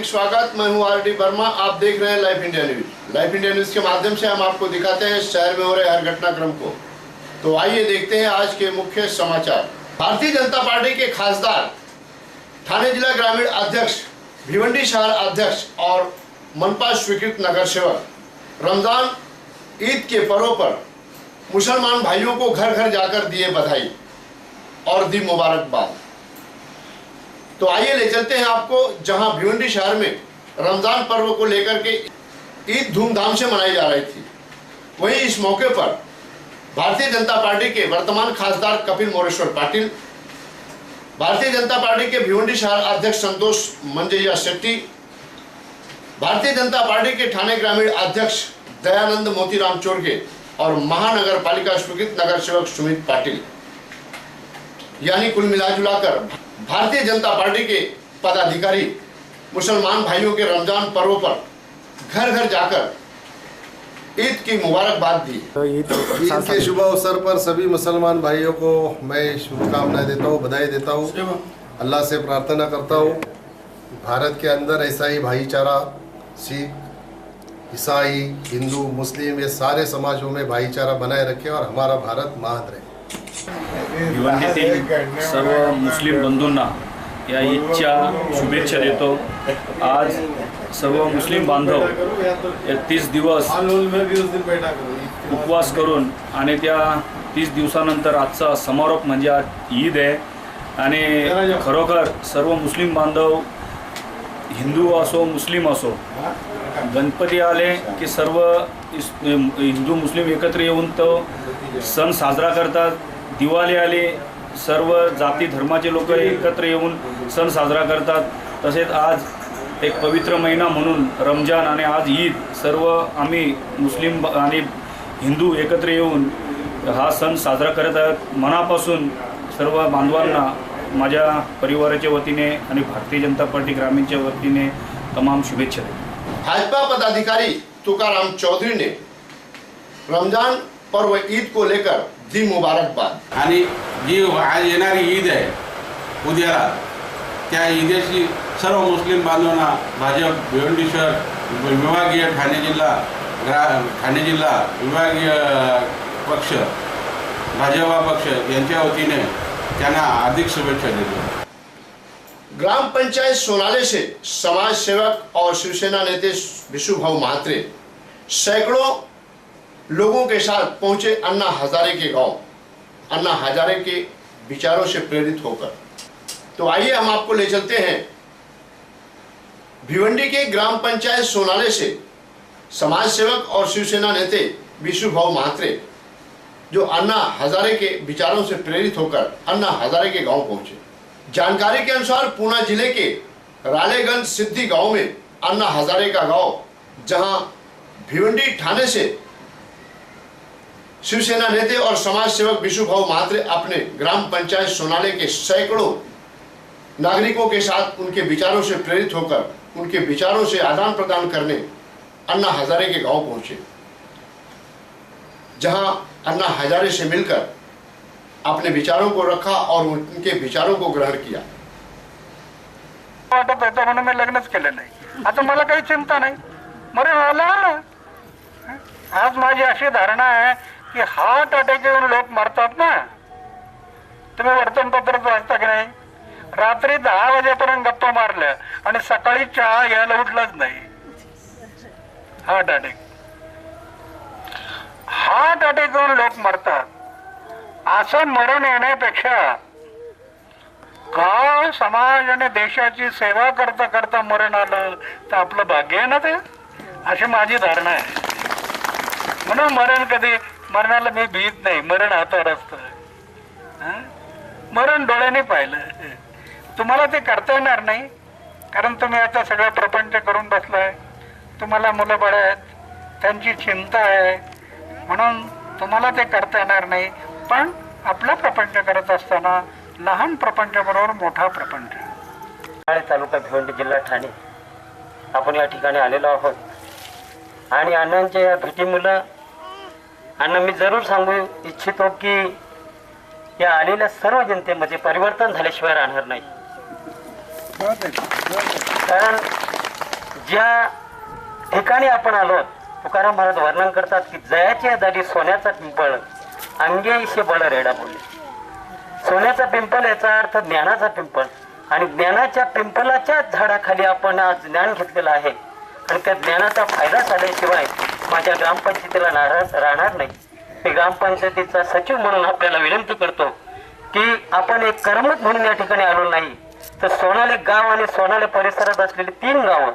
हार्दिक स्वागत। मैं हूं आर डी वर्मा। आप देख रहे हैं live India news. Live India news के माध्यम से हम आपको दिखाते हैं शहर में हो रहे हर घटनाक्रम को। तो आइए देखते हैं आज के मुख्य समाचार। भारतीय जनता पार्टी के खासदार, ठाणे जिला ग्रामीण अध्यक्ष, भिवंडी शहर अध्यक्ष और मनपा स्वीकृत नगर सेवक रमजान ईद के पर्व पर मुसलमान भाइयों को घर घर जाकर दिए बधाई और दी मुबारकबाद। तो आइए ले चलते हैं आपको जहां भिवंडी शहर में रमजान पर्व को लेकर के ईद धूमधाम से मनाई जा रही थी। वहीं इस मौके पर भारतीय जनता पार्टी के वर्तमान खासदार कपिल मोरेश्वर पाटिल, भारतीय जनता पार्टी के भिवंडी शहर अध्यक्ष संतोष मंजैया शेट्टी, भारतीय जनता पार्टी के ठाणे ग्रामीण अध्यक्ष दयानंद मोतीराम चोरगे और महानगर पालिका स्वीकृत नगर सेवक सुमित पाटिल, यानी कुल मिलाजुलाकर भारतीय जनता पार्टी के पदाधिकारी मुसलमान भाइयों के रमजान पर्व पर घर घर जाकर ईद की मुबारकबाद दी। ईद के शुभ अवसर पर सभी मुसलमान भाइयों को मैं शुभकामनाएं देता हूँ, बधाई देता हूँ। अल्लाह से प्रार्थना करता हूँ भारत के अंदर ऐसा ही भाईचारा, सिख, ईसाई, हिंदू, मुस्लिम, ये सारे समाजों में भाईचारा बनाए रखे और हमारा भारत महान रहे। भिवंडीतील सर्व मुस्लिम बंधूंना या ईदच्या शुभेच्छा देतो। आज सर्व मुस्लिम बांधव 30 दिवस उपवास करून आणि त्या 30 दिवसानंतर आजचा समारोप म्हणजे आज ईद आहे आणि खरोखर सर्व मुस्लिम बांधव हिंदू असो मुस्लिम असो गणपती आले की सर्व हिंदू मुस्लिम एकत्र येऊन तो सण साजरा करतात। दिवाळी आली, सर्व जाती धर्माचे लोक एकत्र येऊन सण साजरा करतात। तसेच आज एक पवित्र महिना म्हणून रमजान आणि आज ईद, सर्व आम्ही मुस्लिम आणि हिंदू एकत्र येऊन हा सण साजरा करत आहोत। मनापासून सर्व बांधवांना माझ्या परिवाराच्या वतीने आणि भारतीय जनता पार्टी ग्रामीणच्या वतीने तमाम शुभेच्छा देतो। भाजपा पदाधिकारी तुकाराम चौधरी ने रमजान पर्व ईद को लेकर दी मुबारकबाद आणि जी आज येणारी ईद आहे उद्याला, त्या ईदेची सर्व मुस्लिम बांधवांना भाजप भिवंडी शहर विभागीय ठाणे जिल्हा विभागीय पक्ष भाजपा पक्ष यांच्या वतीने त्यांना हार्दिक शुभेच्छा देतो। ग्राम पंचायत सोनाले से समाज सेवक और शिवसेना नेता विशुभाऊ महात्रे सैकड़ों लोगों के साथ पहुंचे अन्ना हजारे के गांव, अन्ना हजारे के विचारों से प्रेरित होकर। तो आइए हम आपको ले चलते हैं भिवंडी के ग्राम पंचायत सोनाले से समाज सेवक और शिवसेना नेता विशुभाऊ महात्रे जो अन्ना हजारे के विचारों से प्रेरित होकर अन्ना हजारे के गांव पहुंचे। जानकारी के अनुसार पूना जिले के रालेगंज सिद्धि गांव में अन्ना हजारे का गांव, जहां भिवंडी ठाणे से शिवसेना नेता और समाज सेवक विशुभाऊ महात्रे अपने ग्राम पंचायत सोनाले के सैकड़ों नागरिकों के साथ उनके विचारों से प्रेरित होकर उनके विचारों से आदान प्रदान करने अन्ना हजारे के गांव पहुंचे, जहां अन्ना हजारे से मिलकर अपने विचारों को रखा और उनके विचारों को ग्रहण किया। वाटत होतं म्हणून मी लग्नच केलं नाही। आता मला काही चिंता नाही, मरे मला आज माझी अशी धारणा आहे की हार्ट अटॅक येऊन लोक मरतात ना। तुम्ही वर्तमानपत्रात वाचता की नाही? रात्री 10 वाजेपर्यंत गप्पा मारल्या आणि सकाळी चहा घ्यायला उठलंच नाही। हार्ट अटॅक येऊन लोक मरतात। असं मरण येण्यापेक्षा गाव समाज आणि देशाची सेवा करता करता मरण आलं तर आपलं भाग्य आहे ना ते, अशी माझी धारणा आहे। म्हणून मरणाला मी भीत नाही, मरण हातावर असतं। मरण डोळ्याने पाहिलं, तुम्हाला ते करता येणार नाही कारण तुम्ही आता सगळं प्रपंच करून बसलाय। तुम्हाला मुलं बाळ आहेत, त्यांची चिंता आहे, म्हणून तुम्हाला ते करता येणार नाही। पण आपला प्रपंच करत असताना लहान प्रपंचाबरोबर मोठा प्रपंच। ठाणे तालुका, भिवंडी जिल्हा ठाणे, आपण या ठिकाणी आलेलो आहोत आणि अण्णांच्या या भेटीमुळे अण्णा मी जरूर सांगू इच्छितो की या आलेल्या सर्व जनतेमध्ये परिवर्तन झाल्याशिवाय राहणार नाही। कारण ज्या ठिकाणी आपण आलो, तुकाराम महाराज वर्णन करतात की जयाची दारी सोन्याचा पिंपळ अंगेशी बळ रेडा बोलले. सोन्याचा पिंपळ याचा अर्थ ज्ञानाचा पिंपळ, आणि ज्ञानाच्या पिंपलाच्या झाडाखाली आपण आज ज्ञान घेतलेलं आहे, आणि त्या ज्ञानाचा फायदा झाल्याशिवाय माझ्या ग्रामपंचायतीला नाराज राहणार नाही. मी ग्रामपंचायतीचा सचिव म्हणून आपल्याला विनंती करतो की आपण एक करमणूक म्हणून या ठिकाणी आलो नाही, तर सोनाले गाव आणि सोनाले परिसरात असलेली 3 गावं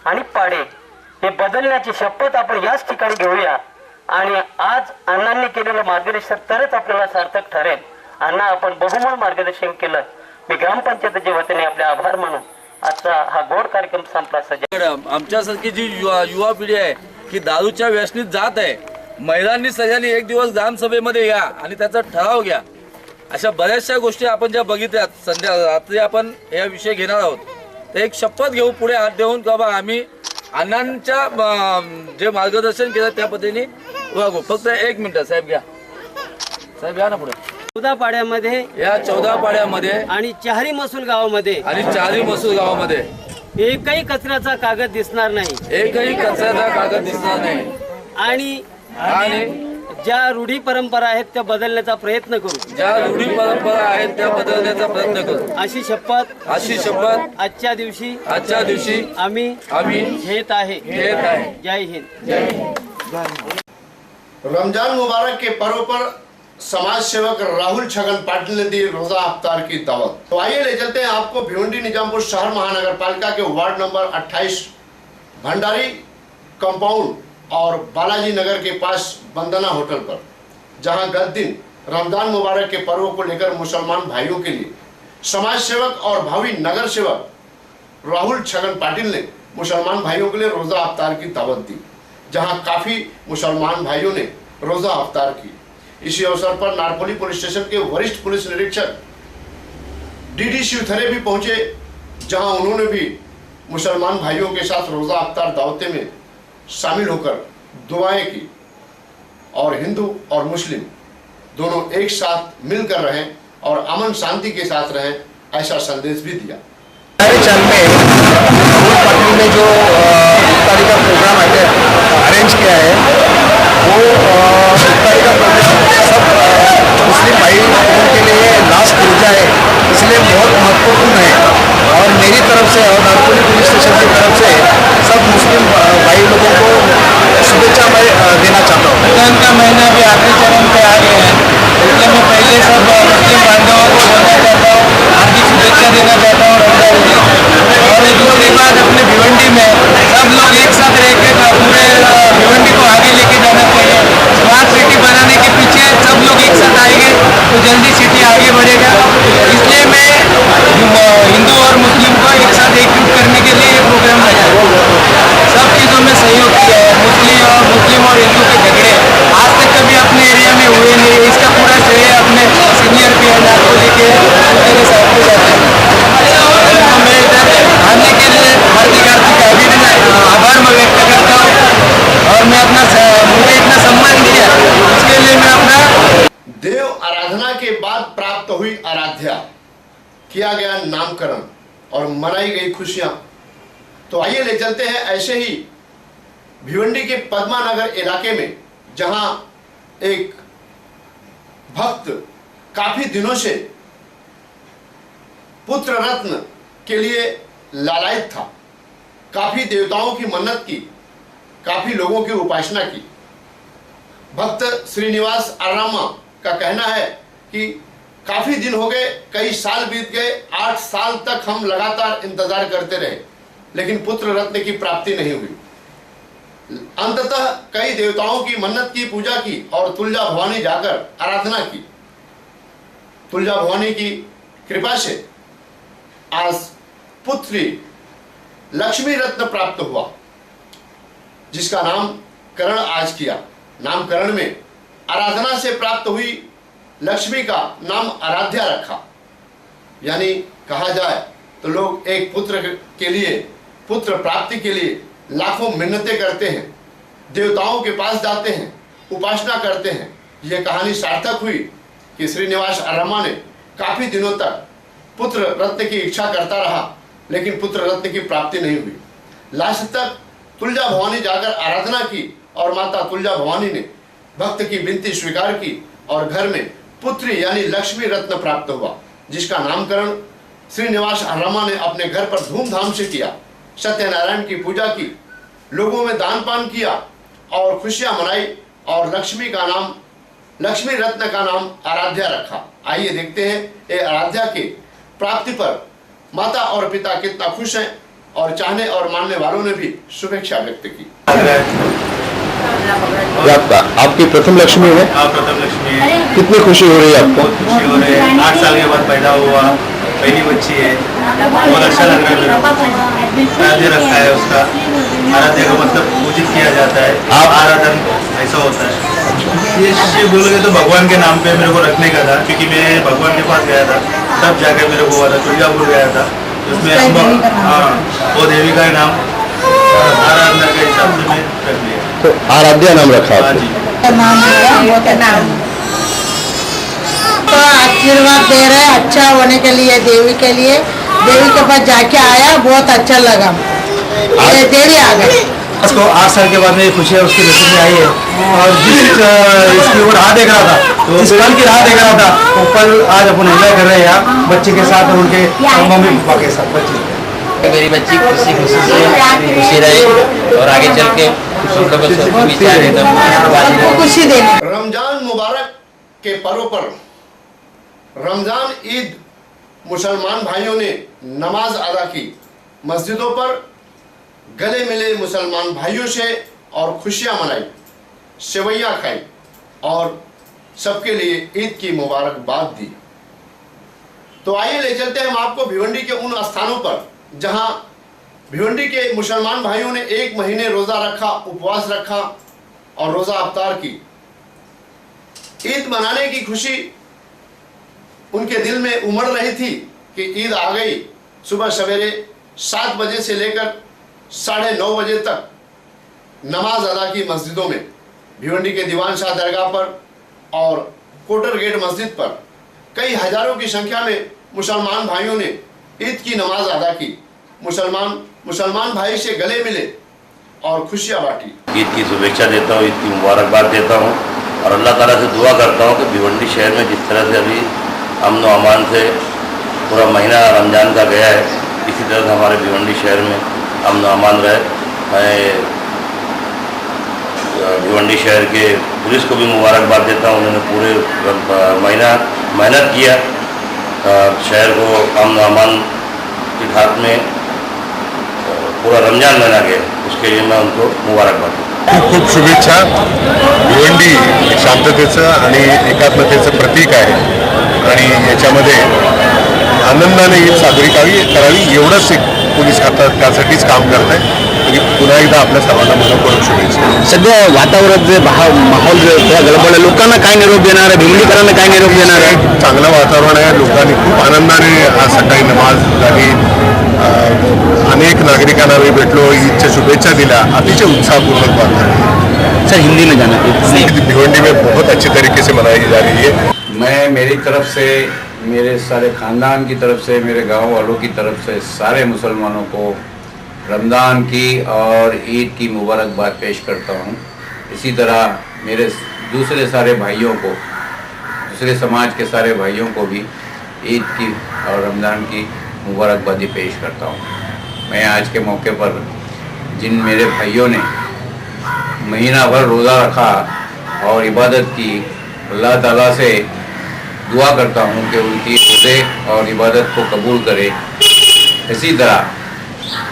आणि पाडे हे बदलण्याची शपथ आपण याच ठिकाणी घेऊया. आणि आज अण्णांनी केलेलं मार्गदर्शन तरच आपल्याला सार्थक ठरेल. अण्णा आपण बहुमोल मार्गदर्शन केलं. मी ग्रामपंचायतीच्या वतीने आपले आभार मानून आजचा हा गोड कार्यक्रम संपला. सज्जन आमच्यासारखी जी युवा पिढी आहे की दारूच्या व्यसनीत जात आहे, महिलांनी सगळ्यांनी एक दिवस ग्रामसभेमध्ये या आणि त्याचा ठराव घ्या. अशा बऱ्याचशा गोष्टी आपण ज्या बघितल्यात, संध्या रात्री आपण या विषय घेणार आहोत, तर एक शपथ घेऊ पुढे हात देऊन की बाबा आम्ही अण्णांच्या जे मार्गदर्शन केलं त्या पद्धतीने वागू. फक्त 1 मिनिट साहेब घ्या, साहेब घ्या ना पुढे. 14 पाड्यामध्ये या 14 पाड्यामध्ये आणि चारी महसूल गावामध्ये गावामध्ये एकही कचऱ्याचा कागद दिसणार नाही, एकही कचऱ्याचा कागद दिसणार नाही. आणि ज्या रूढी परंपरा आहेत त्या बदलण्याचा प्रयत्न करू, ज्या रूढी परंपरा आहेत त्या बदलण्याचा प्रयत्न करू. अशी शपथ आजच्या दिवशी आम्ही घेत आहे. जय हिंद. रमजान मुबारक के पर्व पर समाज सेवक राहुल छगन पाटिल ने दी रोजा अफ्तार की दावत. तो आइए ले चलते हैं आपको भिवंडी निजामपुर शहर महानगर पालिका के वार्ड नंबर 28 भंडारी कंपाउंड और बालाजी नगर के पास बंदना होटल पर, जहां गत दिन रमजान मुबारक के पर्व को लेकर मुसलमान भाइयों के लिए समाज सेवक और भावी नगर सेवक राहुल छगन पाटिल ने मुसलमान भाइयों के लिए रोजा अफ्तार की दावत दी, जहां काफी मुसलमान भाइयों ने रोजा अफ्तार की. इसी अवसर पर नारपोली पुलिस स्टेशन के वरिष्ठ पुलिस निरीक्षक डीडी शिवथरे भी पहुंचे, जहां उन्होंने भी मुसलमान भाइयों के साथ रोजा अफ्तार दावते में शामिल होकर दुआएं की और हिंदू और मुस्लिम दोनों एक साथ मिलकर रहें और अमन शांति के साथ रहें, ऐसा संदेश भी दिया. ने जो इफ्तारी का प्रोग्राम अरेंज किया है, वो इफ्तारी का प्रोग्राम सब मुस्लिम भाई के लिए लास्ट रोजा है, इसलिए बहुत महत्वपूर्ण है. और मेरी तरफ से और नारकोली पुलिस स्टेशन की तरफ से सब मुस्लिम भाई लोगों को शुभेच्छा मैं देना चाहता हूँ. रमजान का महीना भी आखिरी चरण पे आ गया है, इसलिए मैं पहले सब मुस्लिम बांधवों को बोलना चाहता हूँ, हार्दिक शुभेच्छा देना चाहता हूँ रमजान की. और दूसरी बात, अपने भिवंडी में सब लोग एक साथ रह के पूरे भिवंडी को आगे लेके जाना चाहिए. स्मार्ट सिटी बनाने के पीछे सब लोग एक साथ आएंगे तो जल्दी सिटी आगे बढ़ेगा. इसलिए मैं हिंदू और मुस्लिम को एक साथ एकजुट करने के लिए ये प्रोग्राम लगाया. सब चीज़ों में सहयोग किया है. मुस्लिम और हिंदू के झगड़े आज तक कभी अपने एरिया में हुए नहीं. इसका पूरा श्रेय अपने सीनियर पी नारकोली के मेरे साथ को जाते हैं. तो मैं इधर आने के लिए हार्दिक आभार मैं व्यक्त करता हूँ. और मैं मुझे इतना सम्मान दिया, इसके लिए मैं अपना देव आराधना के बाद प्राप्त हुई आराध्या, किया गया नामकरण और मनाई गई खुशियां. तो आइए ले चलते हैं ऐसे ही भिवंडी के पद्मानगर इलाके में, जहां एक भक्त काफी दिनों से पुत्र रत्न के लिए लालायित था. काफी देवताओं की मन्नत की, काफी लोगों की उपासना की. भक्त श्रीनिवास आरामा का कहना है कि काफी दिन हो गए, कई साल बीत गए, 8 साल तक हम लगातार इंतजार करते रहे, लेकिन पुत्र रत्न की प्राप्ति नहीं हुई. अंततः कई देवताओं की मन्नत की, पूजा की और तुलजा भवानी जाकर आराधना की. तुलजा भवानी की कृपा से आज पुत्री लक्ष्मी रत्न प्राप्त हुआ, जिसका नामकरण आज किया. नामकरण में आराधना से प्राप्त हुई लक्ष्मी का नाम आराध्या रखा. यानी कहा जाए तो लोग एक पुत्र के लिए, पुत्र प्राप्ति के लिए लाखों मिन्नतें करते हैं, देवताओं के पास जाते हैं, उपासना करते हैं. यह कहानी सार्थक हुई कि श्रीनिवास आरामा ने काफी दिनों तक पुत्र रत्न की इच्छा करता रहा, लेकिन पुत्र रत्न की प्राप्ति नहीं हुई. लास्ट तक तुलजा भवानी जाकर आराधना की और माता तुलजा भवानी ने भक्त की विनती स्वीकार की और घर में पुत्री यानी लक्ष्मी रत्न प्राप्त हुआ, जिसका नामकरण श्रीनिवास रमा ने अपने घर पर धूमधाम से किया। सत्यनारायण की पूजा की, लोगों में दान पान किया और खुशियां मनाई और लक्ष्मी रत्न का नाम आराध्या रखा। आइए देखते हैं ये आराध्या के प्राप्ति पर माता और पिता कितना खुश हैं और चाहने और मानने वालों ने भी शुभेच्छा व्यक्त की। आपकी प्रथम लक्ष्मी है? प्रथम लक्ष्मी है। कितनी खुशी हो रही है आपको? बहुत खुशी हो रही है। 8 साल के बाद पैदा हुआ, पहली बच्ची है, बहुत अच्छा लग रहा है। आराध्य रखा है उसका, आराध्य का मतलब पूजित किया जाता है, आराधन ऐसा होता है। ये बोलोगे तो भगवान के नाम पे मेरे को रखने का था, क्योंकि मैं भगवान के पास गया था, तब जाकर मेरे को हुआ था, दुर्गापुर गया था, उसमें वो देवी का नाम आराधना के हिसाब से मैं रख लिया। तो आराध्या नाम रखा आपने? तो आशीर्वाद दे रहे हैं अच्छा होने के लिए, देवी के लिए। देवी के पास जाके आया, बहुत अच्छा लगा। देवी आ गई उसको 8 साल के बाद में खुशी है, उसकी नसीब में आई है। और जिस इसकी वो राह देख रहा था, जिस पल की राह देख रहा था, वो पल आज अपन एंजॉय कर रहे हैं यहाँ बच्चे के साथ और उनके मम्मी पापा के साथ। बच्चे मेरी बच्ची खुशी खुशी रहे और आगे चल के खुशी देने। रमजान मुबारक के पर्व पर रमजान ईद मुसलमान भाइयों ने नमाज अदा की, मस्जिदों पर गले मिले मुसलमान भाइयों से और खुशियां मनाई, सेवैयां खाई और सबके लिए ईद की मुबारकबाद दी। तो आइए ले चलते हैं हम आपको भिवंडी के उन स्थानों पर जहां भिवंडी के मुसलमान भाइयों ने 1 महीने रोजा रखा, उपवास रखा और रोजा अफ्तार की। ईद मनाने की खुशी उनके दिल में उमड़ रही थी कि ईद आ गई। सुबह सवेरे 7 बजे से लेकर 9:30 बजे तक नमाज अदा की मस्जिदों में, भिवंडी के दीवान शाह दरगाह पर और कोटर गेट मस्जिद पर कई हजारों की संख्या में मुसलमान भाइयों ने ईद की नमाज अदा की। मुसलमान भाई से गले मिले और खुशियां बांटी। ईद की शुभेच्छा देता हूँ, ईद की मुबारकबाद देता हूँ और अल्लाह ताला से दुआ करता हूँ कि भिवंडी शहर में जिस तरह से अभी अमन व अमान से पूरा महीना रमज़ान का गया है, इसी तरह से हमारे भिवंडी शहर में अमन व अमान रहे। मैं भिवंडी शहर के पुलिस को भी मुबारकबाद देता हूँ, उन्होंने पूरे महीना मेहनत किया शहर को अमन व अमान की खात में पूरा रमजान महीना गया, उसके लिए मैं उनको मुबारकबाद देतो। खूप खूप शुभेच्छा। भिवंडी एक शांततेचं आणि एकात्मतेचं प्रतीक आहे आणि याच्यामध्ये आनंदाने ईद साजरी करावी एवढंच एक पोलीस खातं त्यासाठीच काम करत आहे। तरी पुन्हा एकदा आपल्या सर्वांना मनपूर्वक शुभेच्छा। सध्या वातावरण जे माहोल जे गडबड, लोकांना काय निरोप देणार आहे, भिवंडीकरांना काय निरोप देणार आहे? चांगलं वातावरण आहे, लोकांनी खूप आनंदाने आज सकाळी नमाज झाली, अनेक नागरिकांना मी भेटलो, ईदच्या शुभेच्छा दिल्या, अतिशय उत्साहपूर्वक वातावरण। सर हिंदी में जाना है। भिवंडी में बहुत अच्छे तरीके से मनाई जा रही है। मैं मेरी तरफ से, मेरे सारे ख़ानदान की तरफ से, मेरे गांव वालों की तरफ से सारे मुसलमानों को रमज़ान की और ईद की मुबारकबाद पेश करता हूँ। इसी तरह मेरे दूसरे सारे भाइयों को, दूसरे समाज के सारे भाइयों को भी ईद की और रमज़ान की मुबारकबादी पेश करता हूँ। मैं आज के मौके पर जिन मेरे भाइयों ने महीना भर रोज़ा रखा और इबादत की, अल्लाह ताला से दुआ करता हूँ कि उनकी रोज़े और इबादत को कबूल करे। इसी तरह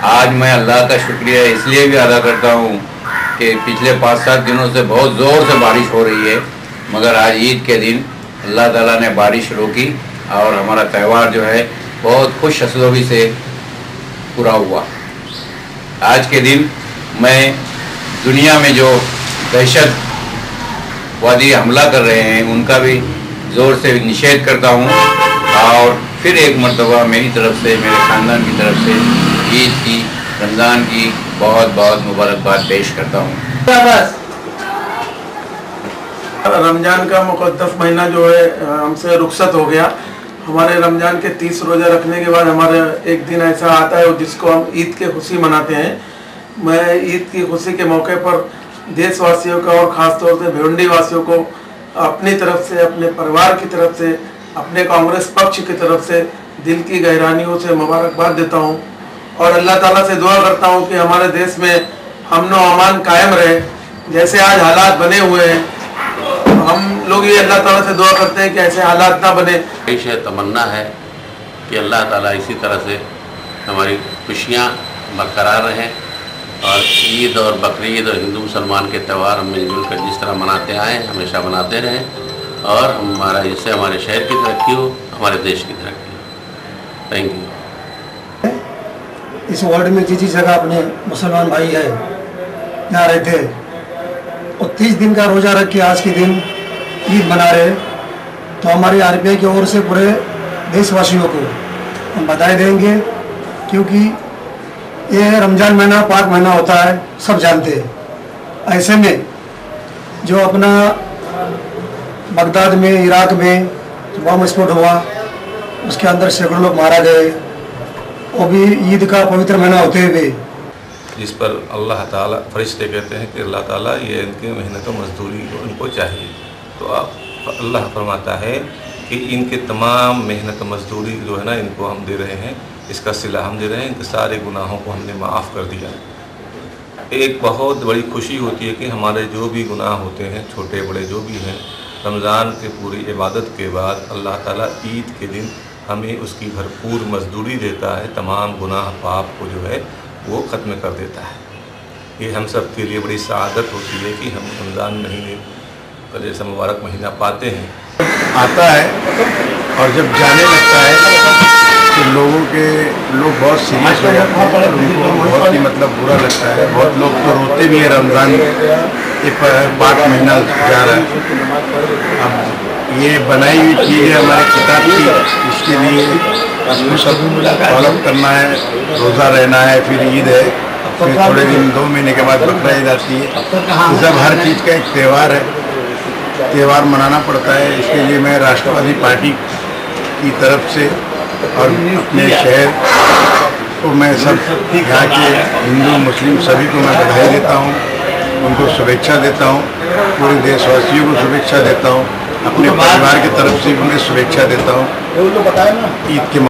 आज मैं अल्लाह का शुक्रिया इसलिए भी अदा करता हूँ कि पिछले 5-7 दिनों से बहुत ज़ोर से बारिश हो रही है, मगर आज ईद के दिन अल्लाह ताला ने बारिश रोकी और हमारा त्यौहार जो है बहुत खुश असलोबी से पूरा हुआ। आज के दिन मैं दुनिया में जो दहशतवादी हमला कर रहे हैं उनका भी ज़ोर से निषेध करता हूँ और फिर एक मरतबा मेरी तरफ से, मेरे ख़ानदान की तरफ से ईद की, रमज़ान की बहुत बहुत मुबारकबाद पेश करता हूँ। रमज़ान का मुक़द्दस महीना जो है हमसे रुखसत हो गया। हमारे रमज़ान के 30 रोज़ा रखने के बाद हमारे एक दिन ऐसा आता है जिसको हम ईद के खुशी मनाते हैं। मैं ईद की खुशी के मौके पर देशवासियों का और ख़ासतौर से भिवंडी वासियों को अपनी तरफ से, अपने परिवार की तरफ से, अपने कांग्रेस पक्ष की तरफ से दिल की गहरानियों से मुबारकबाद देता हूं और अल्लाह ताला से दुआ करता हूं कि हमारे देश में अमन व अमान कायम रहे। जैसे आज हालात बने हुए हैं, हम लोग ये अल्लाह ताला से दुआ करते हैं कि ऐसे हालात ना बने। ऐसे तमन्ना है कि अल्लाह ताला इसी तरह से हमारी खुशियाँ बरकरार रहें और ईद और बकरीद और हिंदू मुसलमान के त्यौहार हम मिलजुल कर जिस तरह मनाते आए हमेशा मनाते रहें और हमारा इससे हमारे शहर की तरक्की हो, हमारे देश की तरक्की हो। Thank you. इस वार्ड में जिस जगह अपने मुसलमान भाई है यहाँ रहते और 30 दिन का रोज़ा रख के आज के दिन ईद मना रहे, तो हमारे आरपीआई की ओर से पूरे देशवासियों को हम बधाई देंगे, क्योंकि ये रमज़ान महीना पाक महीना होता है, सब जानते हैं। ऐसे में जो अपना बगदाद में, इराक में जो बम विस्फोट हुआ, उसके अंदर सैकड़ों लोग मारा गए, वो भी ईद का पवित्र महीना होते हुए, जिस पर अल्लाह ताला फरिश्ते कहते हैं कि अल्लाह ताला ये इनकी मेहनत व मजदूरी उनको चाहिए। तो अल्लाह फरमाता है कि इनके तमाम मेहनत मजदूरी जो है ना, इनको हम दे रहे हैं, इसका सिला हम दे रहे हैं, इनके सारे गुनाहों को हमने माफ़ कर दिया। एक बहुत बड़ी खुशी होती है कि हमारे जो भी गुनाह होते हैं, छोटे बड़े जो भी हैं, रमज़ान के पूरी इबादत के बाद अल्लाह ताला ईद के दिन हमें उसकी भरपूर मजदूरी देता है, तमाम गुनाह पाप को जो है वो ख़त्म कर देता है। ये हम सब के लिए बड़ी सआदत होती है कि हम रमज़ान महीने का जैसा मुबारक महीना पाते हैं। आता है और जब जाने लगता है तो लोग बहुत सीरियस हो जाते हैं और उनको बहुत ही मतलब बुरा लगता है। बहुत लोग तो रोते भी हैं, रमज़ान ये पाक महीना जा रहा है। अब ये बनाई हुई चीज़ है हमारे किताब की, इसके लिए इसको सब फॉलो करना है, रोज़ा रहना है, फिर ईद है, फिर थोड़े दिन 2 महीने के बाद बकरा ईद आती है। तो सब हर चीज़ का एक त्यौहार है, त्यौहार मनाना पड़ता है। इसके लिए मैं राष्ट्रवादी पार्टी की तरफ से और अपने शहर को मैं सब यहाँ के हिंदू मुस्लिम सभी को मैं बधाई देता हूँ, उनको शुभेच्छा देता हूँ, पूरे देशवासियों को शुभेच्छा देता हूँ, अपने परिवार की तरफ से भी मैं शुभेच्छा देता हूँ ईद के